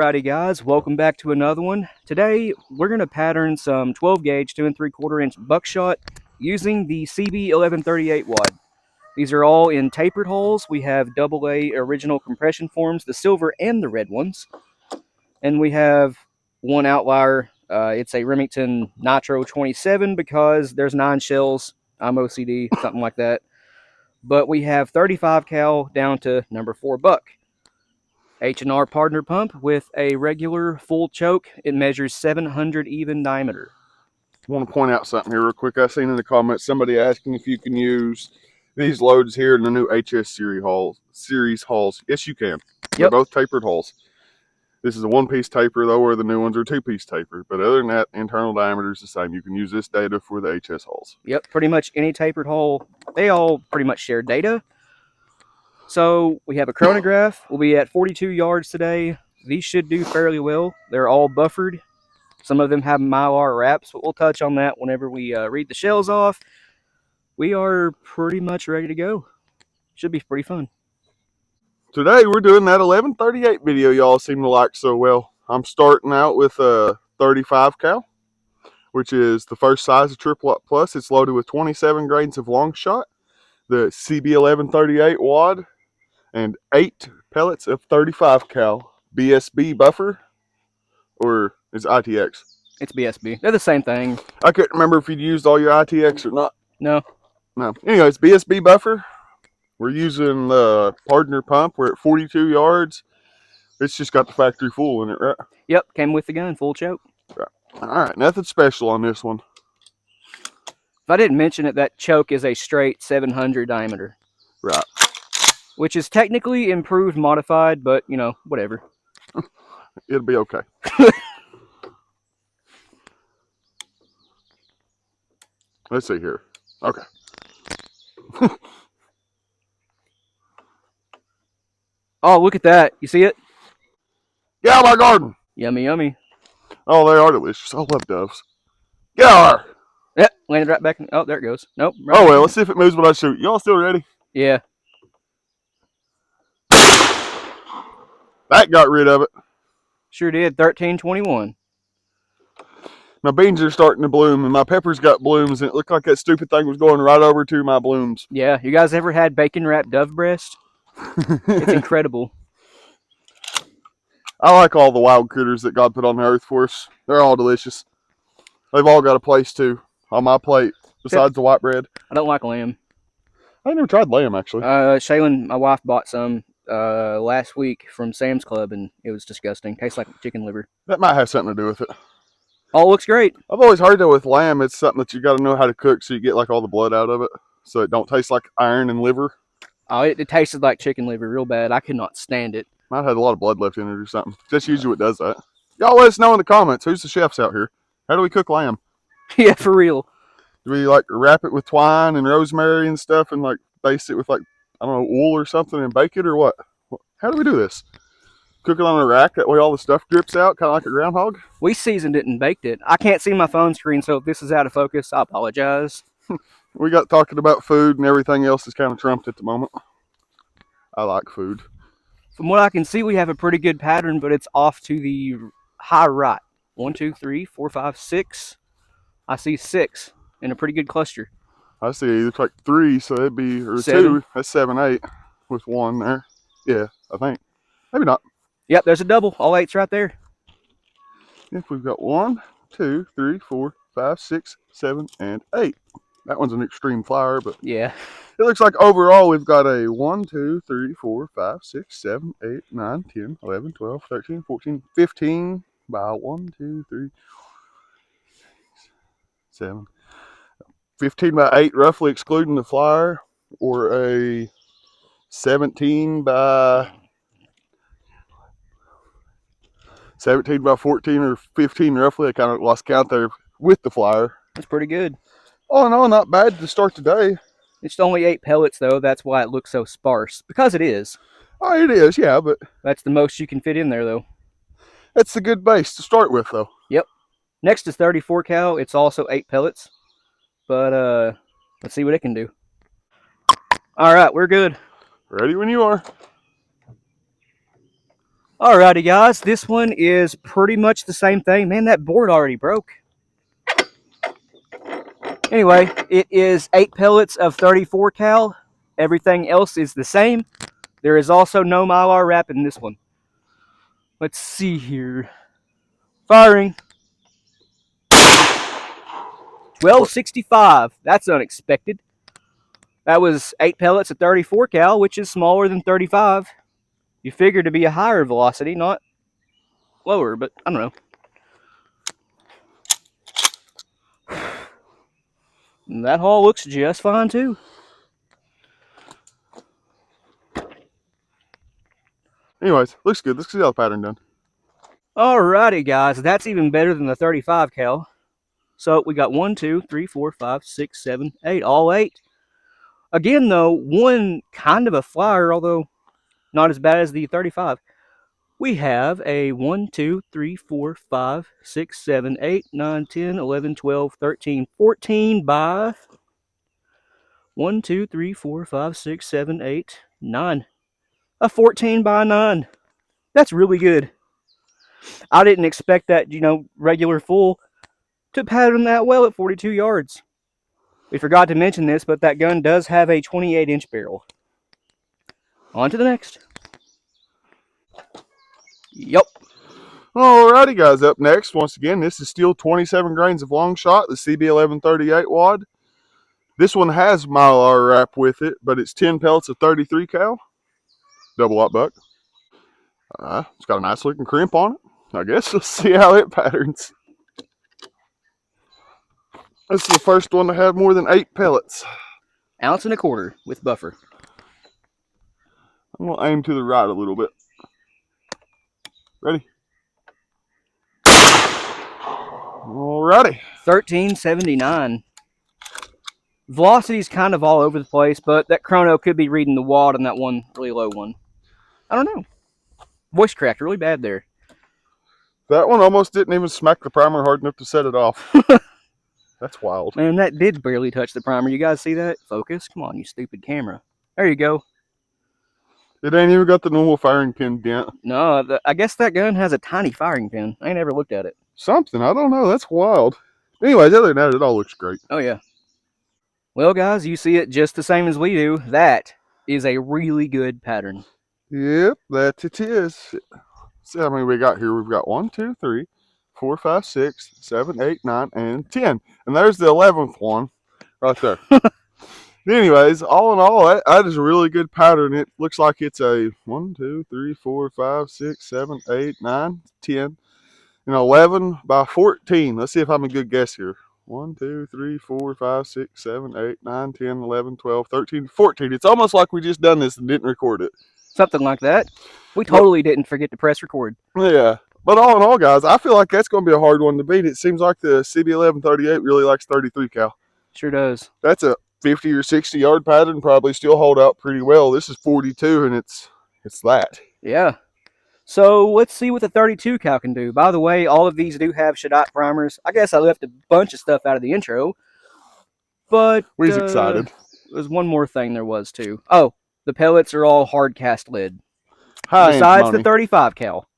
Howdy guys, welcome back to another one. Today we're going to pattern some 12 gauge 2 3/4 inch buckshot using the CB1138 wad. These are all in tapered holes. We have AA original compression forms, the silver and the red ones. And we have one outlier. It's a Remington Nitro 27 because there's 9 shells. I'm OCD, something like that. But we have 35 cal down to number 4 buck. H&R partner pump with a regular full choke. It measures 700 even diameter. I want to point out something here real quick. I seen in the comments somebody asking if you can use these loads here in the new HS series hulls. Yes, you can. They're both tapered hulls. This is a one-piece taper though, where the new ones are two-piece taper. But other than that, internal diameter is the same. You can use this data for the HS hulls. Yep, pretty much any tapered hull. They all pretty much share data. So we have a chronograph. We'll be at 42 yards today. These should do fairly well. They're all buffered. Some of them have Mylar wraps, but we'll touch on that whenever we read the shells off. We are pretty much ready to go. Should be pretty fun. Today we're doing that 1138 video y'all seem to like so well. I'm starting out with a 35 cal, which is the first size of Triple Up Plus. It's loaded with 27 grains of long shot, the CB1138 wad, and 8 pellets of 35 cal BSB buffer, or is it ITX? It's BSB. They're the same thing. I couldn't remember if you'd used all your ITX or not. No. Anyways, BSB buffer. We're using the partner pump. We're at 42 yards. It's just got the factory full in it, right? Yep, came with the gun, full choke. Right. All right, nothing special on this one. If I didn't mention it, that choke is a straight 700 diameter. Right. Which is technically improved, modified, but, you know, whatever. It'll be okay. Let's see here. Okay. Oh, look at that. You see it? Get out of my garden. Yummy, yummy. Oh, they are delicious. I love doves. Get out there. Yep, landed right back. Oh, there it goes. Nope. Right well, let's see if it moves when I shoot. Y'all still ready? Yeah. That got rid of it. Sure did. 1321. My beans are starting to bloom, and my peppers got blooms, and it looked like that stupid thing was going right over to my blooms. Yeah, you guys ever had bacon-wrapped dove breast? It's incredible. I like all the wild critters that God put on the earth for us. They're all delicious. They've all got a place, too, on my plate, besides the white bread. I don't like lamb. I never tried lamb, actually. Shaylin, my wife, bought some last week from Sam's Club, and it was disgusting. Tastes like chicken liver. That might have something to do with it. Oh, it looks great. I've always heard that with lamb, it's something that you got to know how to cook so you get like all the blood out of it, so it don't taste like iron and liver. Oh, it tasted like chicken liver real bad. I could not stand it. Might have had a lot of blood left in it or something. That's usually what does that. Y'all let us know in the comments. Who's the chefs out here? How do we cook lamb? Yeah, for real. Do we like wrap it with twine and rosemary and stuff and like baste it with like, I don't know, wool or something and bake it or what? How do we do this? Cook it on a rack, that way all the stuff drips out, kind of like a groundhog? We seasoned it and baked it. I can't see my phone screen, so if this is out of focus, I apologize. We got talking about food and everything else is kind of trumped at the moment. I like food. From what I can see, we have a pretty good pattern, but it's off to the high right. 1, 2, 3, 4, 5, 6. I see 6 in a pretty good cluster. I see it looks like 3, so that'd be, or 7. 2, that's 7, 8 with 1 there. Yeah, I think. Maybe not. Yep, there's a double. All 8's right there. If we've got 1, 2, 3, 4, 5, 6, 7, and 8. That one's an extreme flyer, but yeah. It looks like overall we've got a 1, 2, 3, 4, 5, 6, 7, 8, 9, 10, 11, 12, 13, 14, 15 by 1, 2, 3, 7. 15 by 8 roughly excluding the flyer, or a 17 by 14 or 15 roughly. I kind of lost count there with the flyer. That's pretty good. All in all, not bad to start the day. It's only 8 pellets, though. That's why it looks so sparse. Because it is. Oh, it is, yeah, but that's the most you can fit in there, though. That's a good base to start with, though. Yep. Next is 34 cal. It's also 8 pellets. But, let's see what it can do. All right, we're good. Ready when you are. Alrighty, guys, this one is pretty much the same thing. Man, that board already broke. Anyway, it is 8 pellets of 34 cal. Everything else is the same. There is also no Mylar wrap in this one. Let's see here. Firing. 1265. That's unexpected. That was 8 pellets of 34 cal, which is smaller than 35. You figure to be a higher velocity, not lower, but I don't know. And that hole looks just fine too. Anyways, looks good. Let's see how the pattern done. Alrighty, guys, that's even better than the 35 cal. So we got 1, 2, 3, 4, 5, 6, 7, 8, all 8. Again, though, one kind of a flyer, although not as bad as the 35. We have a 1, 2, 3, 4, 5, 6, 7, 8, 9, 10, 11, 12, 13, 14 by 1, 2, 3, 4, 5, 6, 7, 8, 9. A 14 by 9. That's really good. I didn't expect that, regular full to pattern that well at 42 yards. We forgot to mention this, but that gun does have a 28-inch barrel. On to the next. Yup. Alrighty, guys, up next, once again, this is still 27 grains of long shot, the CB1138 wad. This one has Mylar wrap with it, but it's 10 pellets of 33 cal. Double up buck. It's got a nice looking crimp on it. I guess we'll see how it patterns. This is the first one to have more than 8 pellets. 1.25 ounces with buffer. I'm going to aim to the right a little bit. Ready? Alrighty. 1379. Velocity's kind of all over the place, but that chrono could be reading the wad on that one really low one. I don't know. Voice cracked really bad there. That one almost didn't even smack the primer hard enough to set it off. That's wild. Man, that did barely touch the primer. You guys see that? Focus. Come on, you stupid camera. There you go. It ain't even got the normal firing pin dent. No, I guess that gun has a tiny firing pin. I ain't never looked at it. Something. I don't know. That's wild. Anyways, other than that, it all looks great. Oh, yeah. Well, guys, you see it just the same as we do. That is a really good pattern. Yep, that it is. See how many we got here. We've got 1, 2, 3, 4, 5, 6, 7, 8, 9, and 10. And there's the 11th one right there. Anyways, all in all, that is a really good pattern. It looks like it's a 1, 2, 3, 4, 5, 6, 7, 8, 9, 10, and 11 by 14. Let's see if I'm a good guess here. 1, 2, 3, 4, 5, 6, 7, 8, 9, 10, 11, 12, 13, 14. It's almost like we just done this and didn't record it. Something like that. We totally didn't forget to press record. Yeah. But all in all, guys, I feel like that's going to be a hard one to beat. It seems like the CB1138 really likes 33 cal. Sure does. That's a 50 or 60 yard pattern, probably still hold out pretty well. This is 42, and it's that. Yeah. So let's see what the 32 cal can do. By the way, all of these do have Shadot primers. I guess I left a bunch of stuff out of the intro. But We's excited. There's one more thing there was too. Oh, the pellets are all hard cast lead. High Besides the 35 cal.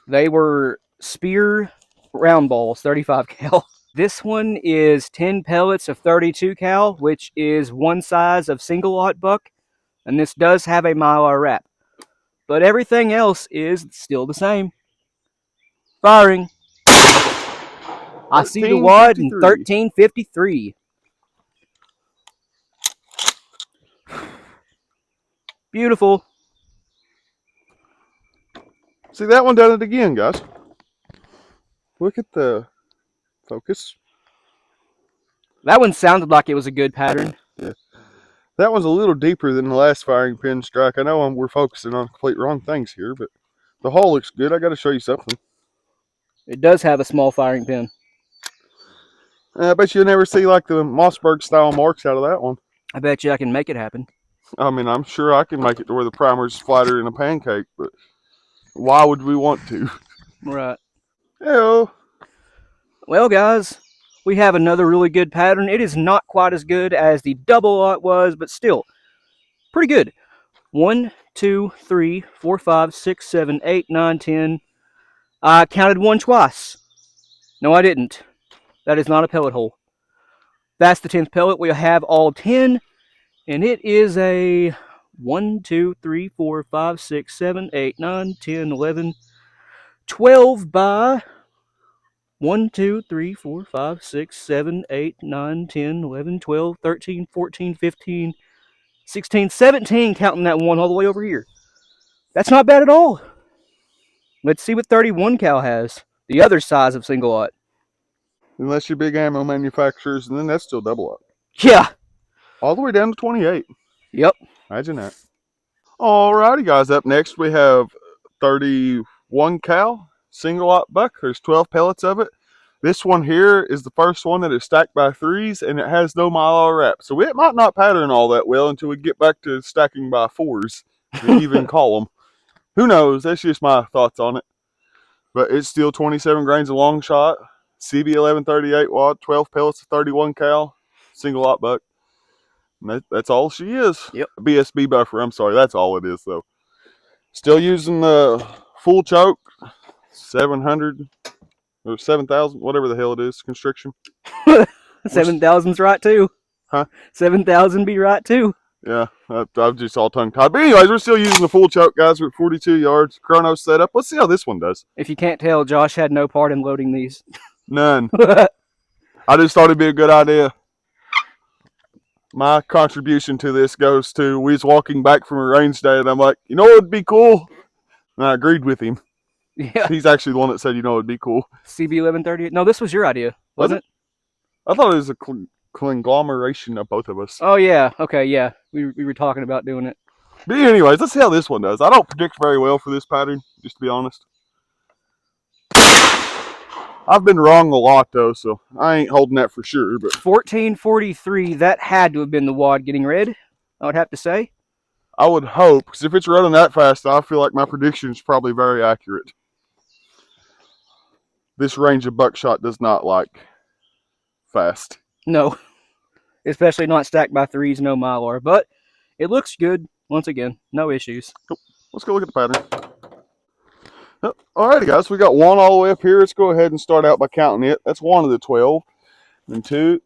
They were Spear round balls, 35 cal. This one is 10 pellets of 32 cal, which is one size of single lot buck. And this does have a Mylar wrap. But everything else is still the same. Firing. I see the wad in 1353. Beautiful. See, that one done it again, guys. Look at the focus. That one sounded like it was a good pattern. Yeah. That one's a little deeper than the last firing pin strike. I know we're focusing on complete wrong things here, but the hole looks good. I got to show you something. It does have a small firing pin. I bet you'll never see like the Mossberg style marks out of that one. I bet you I can make it happen. I mean, I'm sure I can make it to where the primer's flatter than a pancake, but why would we want to? Right. Hello. Well, guys, we have another really good pattern. It is not quite as good as the double lot was, but still pretty good. 1, 2, 3, 4, 5, 6, 7, 8, 9, 10. I counted one twice. No, I didn't. That is not a pellet hole. That's the 10th pellet. We have all 10, and it is a 1, 2, 3, 4, 5, 6, 7, 8, 9, 10, 11, 12 by 1, 2, 3, 4, 5, 6, 7, 8, 9, 10, 11, 12, 13, 14, 15, 16, 17, counting that one all the way over here. That's not bad at all. Let's see what 31 cal has. The other size of single lot. Unless you're big ammo manufacturers, and then that's still double up. Yeah. All the way down to 28. Yep. Imagine that. Alrighty, guys. Up next, we have 31 cal single lot buck. There's 12 pellets of it. This one here is the first one that is stacked by threes, and it has no mylar wrap. So it might not pattern all that well until we get back to stacking by fours, to even call them. Who knows? That's just my thoughts on it. But it's still 27 grains of long shot, CB1138 wad, 12 pellets of 31 cal, single lot buck. And that's all she is. Yep. BSB buffer. I'm sorry. That's all it is, though. Still using the full choke, 700 or 7,000, whatever the hell it is, constriction. 7,000's right too. Huh? 7,000 be right too. Yeah, I'm just all tongue tied. But anyways, we're still using the full choke, guys. We're at 42 yards. Chrono setup. Let's see how this one does. If you can't tell, Josh had no part in loading these. None. I just thought it'd be a good idea. My contribution to this goes to, we was walking back from a range day, and I'm like, you know what would be cool? And I agreed with him. Yeah. He's actually the one that said, you know what would be cool. CB1138. No, this was your idea, wasn't it? I thought it was a conglomeration of both of us. Oh, yeah. Okay, yeah. We were talking about doing it. But anyways, let's see how this one does. I don't predict very well for this pattern, just to be honest. I've been wrong a lot, though, so I ain't holding that for sure. But 1443, that had to have been the wad getting red, I would have to say. I would hope, because if it's running that fast, I feel like my prediction is probably very accurate. This range of buckshot does not like fast. No. Especially not stacked by threes, no mylar. But it looks good. Once again, no issues. Let's go look at the pattern. Alrighty, guys, we got one all the way up here. Let's go ahead and start out by counting it. That's one of the 12. And 2,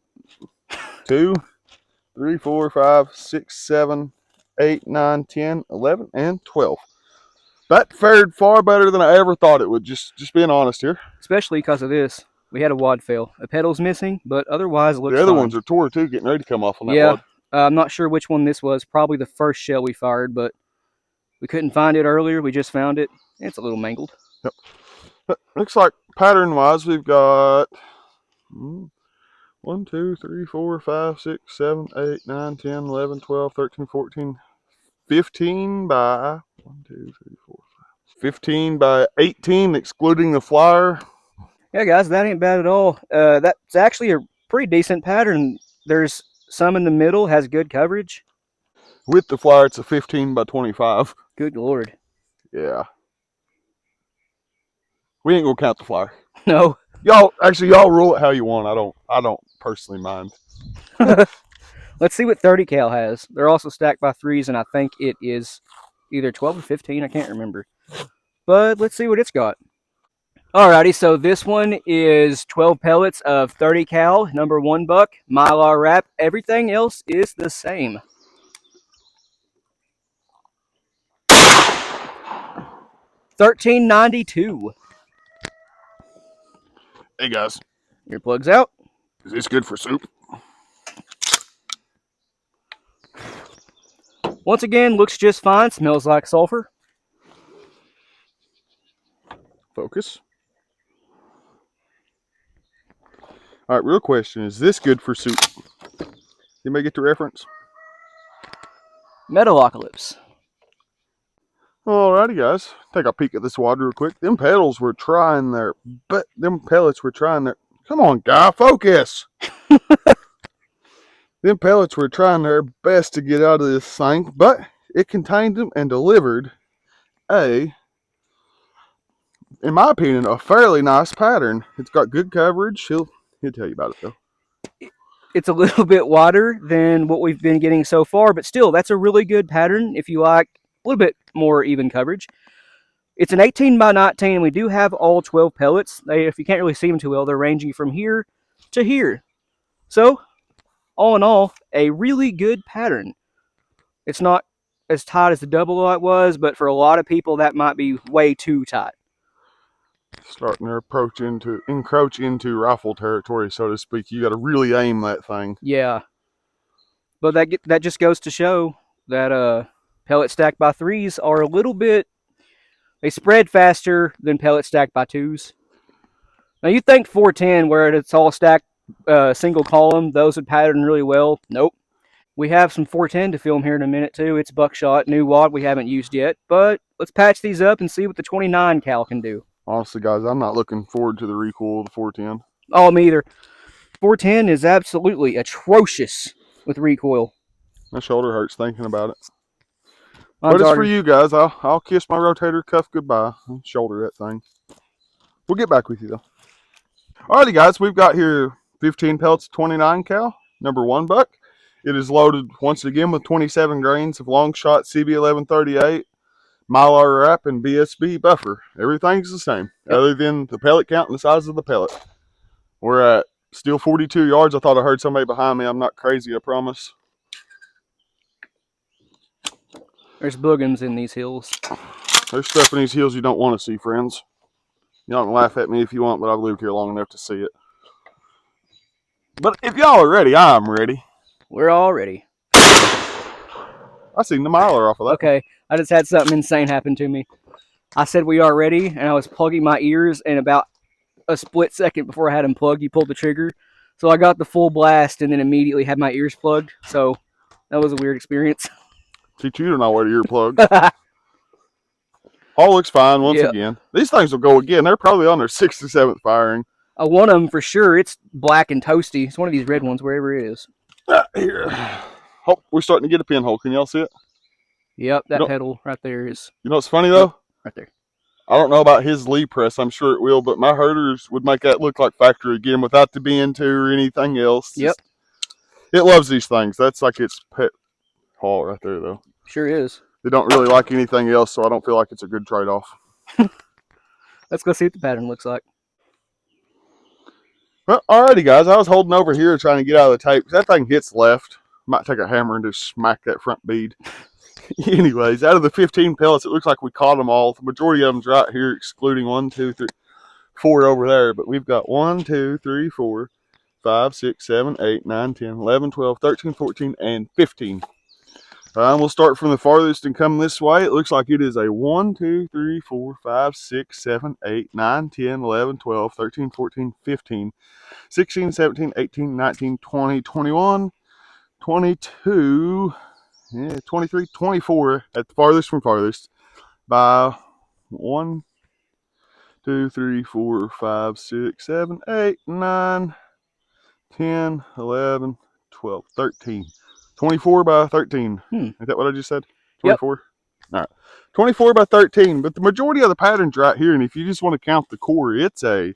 3, 4, 5, 6, 7, 8, 9, 10, 11, and 12. That fared far better than I ever thought it would, just being honest here. Especially because of this. We had a wad fail. A pedal's missing, but otherwise it looks The other fine. ones are tore too, getting ready to come off on that wad. I'm not sure which one this was. Probably the first shell we fired, but we couldn't find it earlier. We just found it. It's a little mangled. Yep. Looks like pattern-wise, we've got 1, 2, 3, 4, 5, 6, 7, 8, 9, 10, 11, 12, 13, 14, 15 by 1, 2, 3, 4, 5. 15 by 18, excluding the flyer. Yeah, guys, that ain't bad at all. That's actually a pretty decent pattern. There's some in the middle, has good coverage. With the flyer, it's a 15 by 25. Good Lord. Yeah. We ain't gonna count the flyer. No. Y'all rule it how you want. I don't personally mind. Let's see what 30 cal has. They're also stacked by threes, and I think it is either 12 or 15. I can't remember. But let's see what it's got. Alrighty, so this one is 12 pellets of 30 cal, number 1 buck, mylar wrap. Everything else is the same. $13.92. Hey guys, Earplugs out. is this good for soup? Once again, looks just fine. Smells like sulfur. Focus. All right, real question: is this good for soup? Anybody get the reference? Metalocalypse. Alrighty, guys. Take a peek at this wad real quick. Them pedals were trying their, but them pellets were trying their. Come on, guy, focus. Them pellets were trying their best to get out of this thing, but it contained them and delivered in my opinion, a fairly nice pattern. It's got good coverage. He'll tell you about it though. It's a little bit wider than what we've been getting so far, but still, that's a really good pattern if you like little bit more even coverage. It's an 18 by 19, and we do have all 12 pellets. If you can't really see them too well, they're ranging from here to here. So, all in all, a really good pattern. It's not as tight as the double light was, but for a lot of people, that might be way too tight. Starting to encroach into rifle territory, so to speak. You got to really aim that thing. Yeah, but that just goes to show that pellet stacked by threes are a little bit. They spread faster than pellet stacked by twos. Now you think 410, where it's all stacked single column, those would pattern really well. Nope. We have some 410 to film here in a minute too. It's Buckshot, new wad we haven't used yet, but let's patch these up and see what the 29 cal can do. Honestly, guys, I'm not looking forward to the recoil of the 410. Oh, me either. 410 is absolutely atrocious with recoil. My shoulder hurts thinking about it. But it's for you guys. I'll kiss my rotator cuff goodbye and shoulder that thing. We'll get back with you though. Alrighty, guys, we've got here 15 pellets of 29 cal, number 1 buck. It is loaded once again with 27 grains of long shot CB1138, Mylar wrap, and BSB buffer. Everything's the same, other than the pellet count and the size of the pellet. We're at still 42 yards. I thought I heard somebody behind me. I'm not crazy, I promise. There's boogums in these hills. There's stuff in these hills you don't want to see, friends. Y'all can laugh at me if you want, but I've lived here long enough to see it. But if y'all are ready, I'm ready. We're all ready. I seen the miler off of that. Okay, I just had something insane happen to me. I said we are ready, and I was plugging my ears, and about a split second before I had them plugged, you pulled the trigger. So I got the full blast, and then immediately had my ears plugged. So that was a weird experience. Teach you to not wear earplugs. All looks fine once again. These things will go again. They're probably on their 6th or 7th firing. One of them for sure. It's black and toasty. It's one of these red ones, wherever it is. Here. Oh, we're starting to get a pinhole. Can y'all see it? Yep, that pedal right there is. You know what's funny though? Right there. I don't know about his lead press. I'm sure it will, but my herders would make that look like factory again without the BN2 or anything else. Yep. It loves these things. That's like its pet haul right there, though. Sure is. They don't really like anything else, so I don't feel like it's a good trade-off. Let's go see what the pattern looks like. Well, alrighty, guys. I was holding over here trying to get out of the tape. That thing hits left. Might take a hammer and just smack that front bead. Anyways, out of the 15 pellets, it looks like we caught them all. The majority of them's right here, excluding 1, 2, 3, 4 over there. But we've got 1, 2, 3, 4, 5, 6, 7, 8, 9, 10, 11, 12, 13, 14, and 15. We'll start from the farthest and come this way. It looks like it is a 1, 2, 3, 4, 5, 6, 7, 8, 9, 10, 11, 12, 13, 14, 15, 16, 17, 18, 19, 20, 21, 22, 23, 24 at the farthest from farthest by 1, 2, 3, 4, 5, 6, 7, 8, 9, 10, 11, 12, 13. 24 by 13. Is that what I just said? 24? Yep. All right. 24 by 13. But the majority of the pattern's right here. And if you just want to count the core, it's a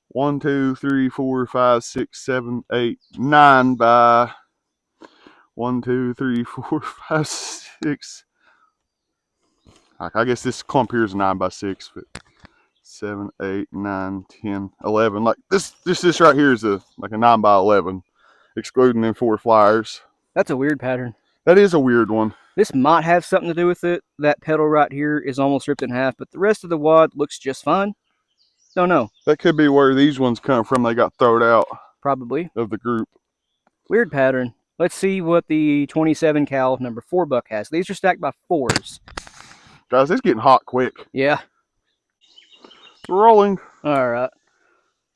1, 2, 3, 4, 5, 6, 7, 8, 9 by 1, 2, 3, 4, 5, 6. I guess this clump here is a 9 by 6, but 7, 8, 9, 10, 11. Like this right here is like a 9 by 11, excluding them 4 flyers. That's a weird pattern. That is a weird one. This might have something to do with it. That pedal right here is almost ripped in half, but the rest of the wad looks just fine. Don't know. That could be where these ones come from. They got thrown out. Probably. Of the group. Weird pattern. Let's see what the 27 cal number 4 buck has. These are stacked by 4s. Guys, it's getting hot quick. Yeah. We're rolling. All right.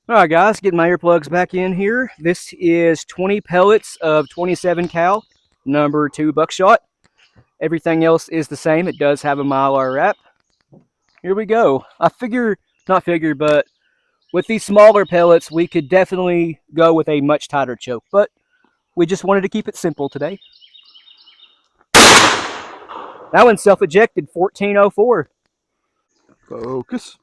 All right, guys, getting my earplugs back in here. This is 20 pellets of 27 cal, number 2 Buckshot. Everything else is the same. It does have a Mylar wrap. Here we go. But with these smaller pellets, we could definitely go with a much tighter choke, but we just wanted to keep it simple today. That one's self-ejected, 1404. Focus.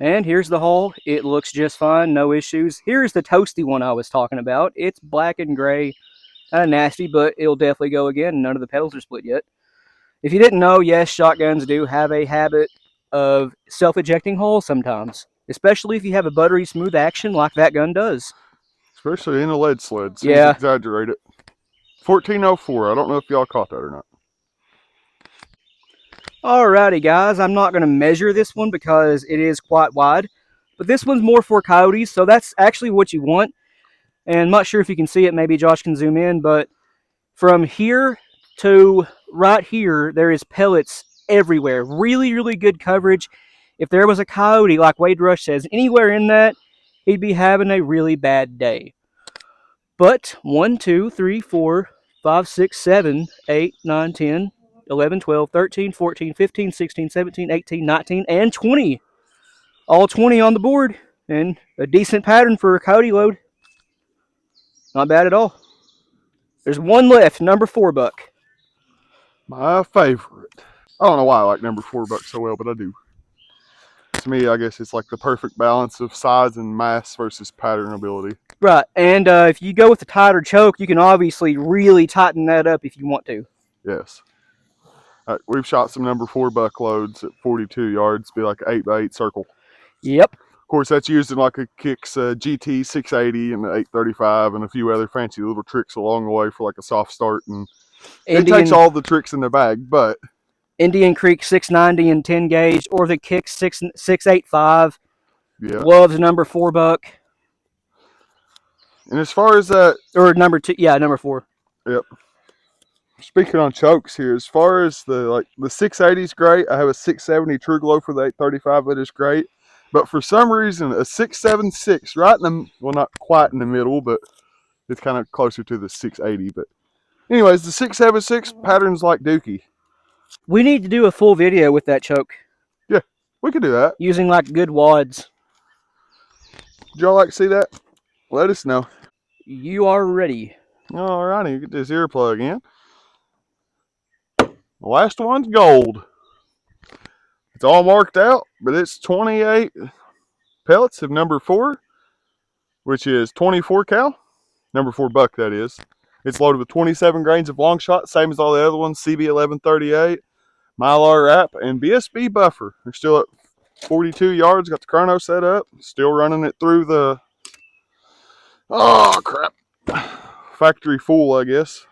And here's the hull. It looks just fine, no issues. Here's the toasty one I was talking about. It's black and gray, kind of nasty, but it'll definitely go again. None of the pedals are split yet. If you didn't know, yes, shotguns do have a habit of self-ejecting holes sometimes, especially if you have a buttery smooth action like that gun does. Especially in a lead sled. Seems Yeah. exaggerated. 1404. I don't know if y'all caught that or not. Alrighty, guys. I'm not going to measure this one because it is quite wide, but this one's more for coyotes, so that's actually what you want. And I'm not sure if you can see it. Maybe Josh can zoom in, but from here to right here, there is pellets everywhere. Really, really good coverage. If there was a coyote, like Wade Rush says, anywhere in that, he'd be having a really bad day. But 1, 2, 3, 4, 5, 6, 7, 8, 9, 10, 11, 12, 13, 14, 15, 16, 17, 18, 19, and 20. All 20 on the board, and a decent pattern for a coyote load. Not bad at all. There's one left, number 4 buck. My favorite. I don't know why I like number 4 buck so well, but I do. To me, I guess it's like the perfect balance of size and mass versus pattern ability. Right, and if you go with the tighter choke, you can obviously really tighten that up if you want to. Yes. We've shot some number 4 buck loads at 42 yards, be like an 8x8 circle. Yep. Of course, that's used in like a Kicks GT 680 and the 835 and a few other fancy little tricks along the way for like a soft start. And it takes all the tricks in the bag, but Indian Creek 690 and 10 gauge, or the Kick 685. yeah. Loves number 4 buck. And as far as that, or number 2, yeah, number 4. Yep. Speaking on chokes here, as far as the 680 is great. I have a 670 True Glow for the 835 that is great. But for some reason, a 676 right in the, well, not quite in the middle, but it's kind of closer to the 680. But anyways, the 676 patterns like Dookie. We need to do a full video with that choke. Yeah, we could do that. Using like good wads. Would y'all like to see that? Let us know. You are ready. Alrighty, get this earplug in. The last one's gold. It's all marked out, but it's 28 pellets of number 4, which is 24 cal. Number 4 buck, that is. It's loaded with 27 grains of long shot, same as all the other ones. CB1138, Mylar wrap, and BSB buffer. They're still at 42 yards. Got the chrono set up. Still running it through the, oh crap, factory full, I guess.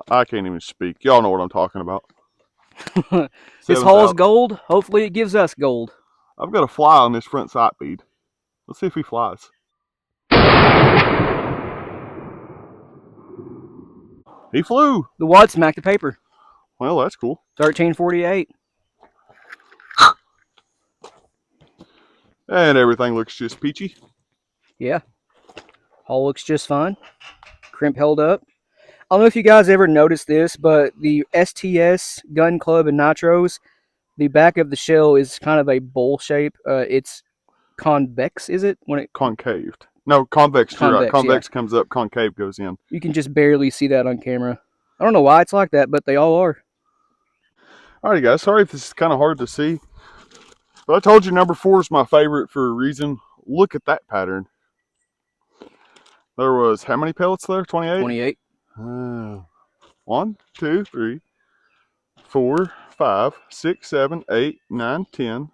I can't even speak. Y'all know what I'm talking about. This hull's gold. Hopefully it gives us gold. I've got a fly on this front sight bead. Let's see if he flies. He flew. The wad smacked the paper. Well, that's cool. 1348. And everything looks just peachy. Yeah. Hull looks just fine. Crimp held up. I don't know if you guys ever noticed this, but the STS Gun Club and Nitros, the back of the shell is kind of a bowl shape. It's convex, is it? Concaved. No, convex. Convex, right. Convex yeah. comes up, concave goes in. You can just barely see that on camera. I don't know why it's like that, but they all are. Alrighty, guys. Sorry if this is kind of hard to see. But I told you number 4 is my favorite for a reason. Look at that pattern. There was how many pellets there? 28? 28. 1, 2, 3, 4, 5, 6, 7, 8, 9, 10,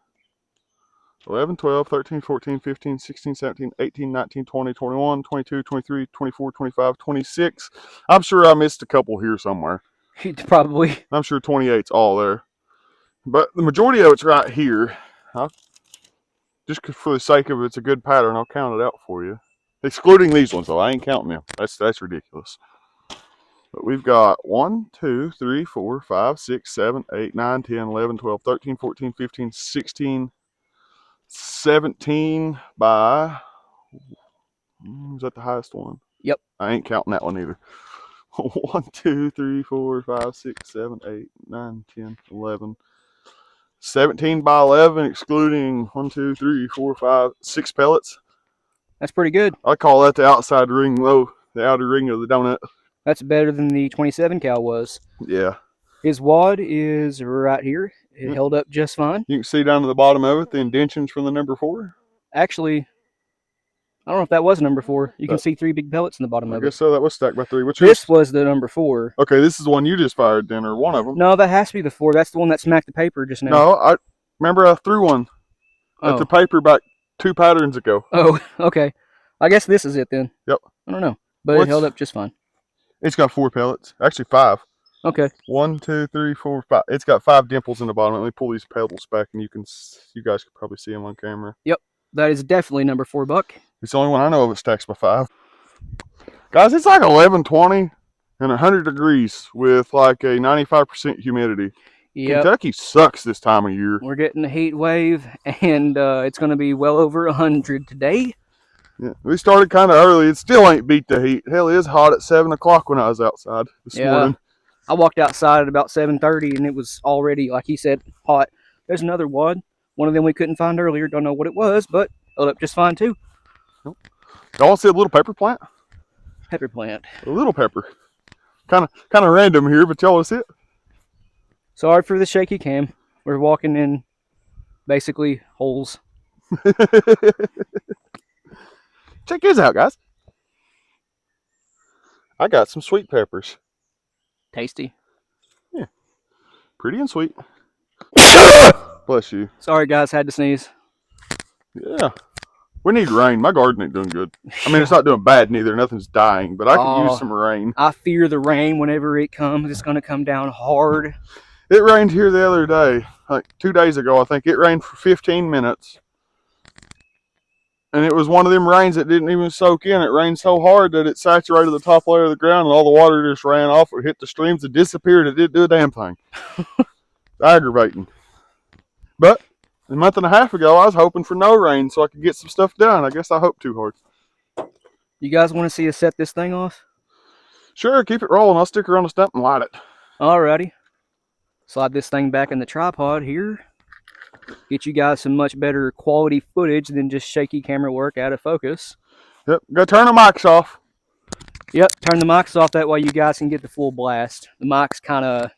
11, 12, 13, 14, 15, 16, 17, 18, 19, 20, 21, 22, 23, 24, 25, 26. I'm sure I missed a couple here somewhere. Probably. I'm sure 28's all there. But the majority of it's right here. Just for the sake of it's a good pattern, I'll count it out for you. Excluding these ones, though. I ain't counting them. That's ridiculous. But we've got 1, 2, 3, 4, 5, 6, 7, 8, 9, 10, 11, 12, 13, 14, 15, 16, 17 by... Is that the highest one? Yep. I ain't counting that one either. 1, 2, 3, 4, 5, 6, 7, 8, 9, 10, 11. 17 by 11, excluding 1, 2, 3, 4, 5, 6 pellets. That's pretty good. I call that the outside ring, though. The outer ring of the donut. That's better than the 27 cal was. Yeah. His wad is right here. It held up just fine. You can see down to the bottom of it the indentions from the number 4. Actually, I don't know if that was number 4. You can see 3 big pellets in the bottom I of guess it. so. That was stacked by 3. What's This yours? was the number 4. Okay, this is the one you just fired then, or one of them. No, that has to be the 4. That's the one that smacked the paper just now. No, I remember I threw one at the paper back 2 patterns ago. Oh, okay. I guess this is it then. Yep. I don't know, but it held up just fine. It's got 4 pellets. Actually 5. Okay. 1, 2, 3, 4, 5. It's got 5 dimples in the bottom. Let me pull these pellets back, and you guys can probably see them on camera. Yep, that is definitely number 4 buck. It's the only one I know of that stacks by 5. Guys, it's like 11:20 and 100 degrees with like a 95% humidity. Yep. Kentucky sucks this time of year. We're getting a heat wave, and it's going to be well over 100 today. Yeah, we started kind of early. It still ain't beat the heat. Hell, it was hot at 7 o'clock when I was outside this morning. I walked outside at about 7:30, and it was already, like he said, hot. There's another wad. One of them we couldn't find earlier. Don't know what it was, but held up just fine, too. Y'all see a little pepper plant? Pepper plant. A little pepper. Kind of random here, but y'all want to see it? Sorry for the shaky cam. We're walking in basically holes. Check this out, guys. I got some sweet peppers. Tasty. Yeah. Pretty and sweet. Bless you. Sorry, guys. Had to sneeze. Yeah. We need rain. My garden ain't doing good. I mean, it's not doing bad neither. Nothing's dying, but I could use some rain. I fear the rain whenever it comes. It's going to come down hard. It rained here the other day, like 2 days ago, I think. It rained for 15 minutes. And it was one of them rains that didn't even soak in. It rained so hard that it saturated the top layer of the ground, and all the water just ran off. It hit the streams and disappeared. It didn't do a damn thing. Aggravating. But a month and a half ago, I was hoping for no rain so I could get some stuff done. I guess I hoped too hard. You guys want to see us set this thing off? Sure, keep it rolling. I'll stick around the stump and light it. Alrighty. Slide this thing back in the tripod here. Get you guys some much better quality footage than just shaky camera work out of focus. Yep, go turn the mics off. Yep, turn the mics off. That way you guys can get the full blast. The mics kind of,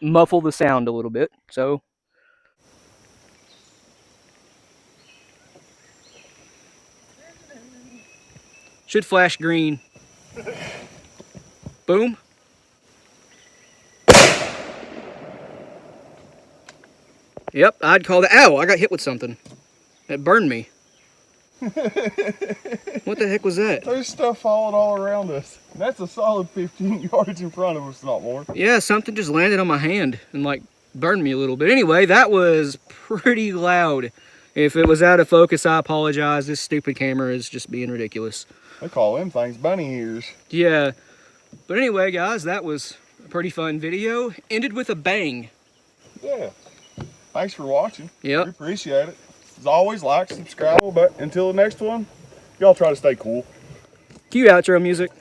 muffle the sound a little bit. So, should flash green. Boom. Yep, I'd call that. Ow, I got hit with something. It burned me. What the heck was that? There's stuff falling all around us. That's a solid 15 yards in front of us, not more. Yeah, something just landed on my hand and burned me a little bit. Anyway, that was pretty loud. If it was out of focus, I apologize. This stupid camera is just being ridiculous. They call them things bunny ears. Yeah. But anyway, guys, that was a pretty fun video. Ended with a bang. Yeah. Thanks for watching. Yep. We appreciate it. As always, like, subscribe, but until the next one, y'all try to stay cool. Cue outro music.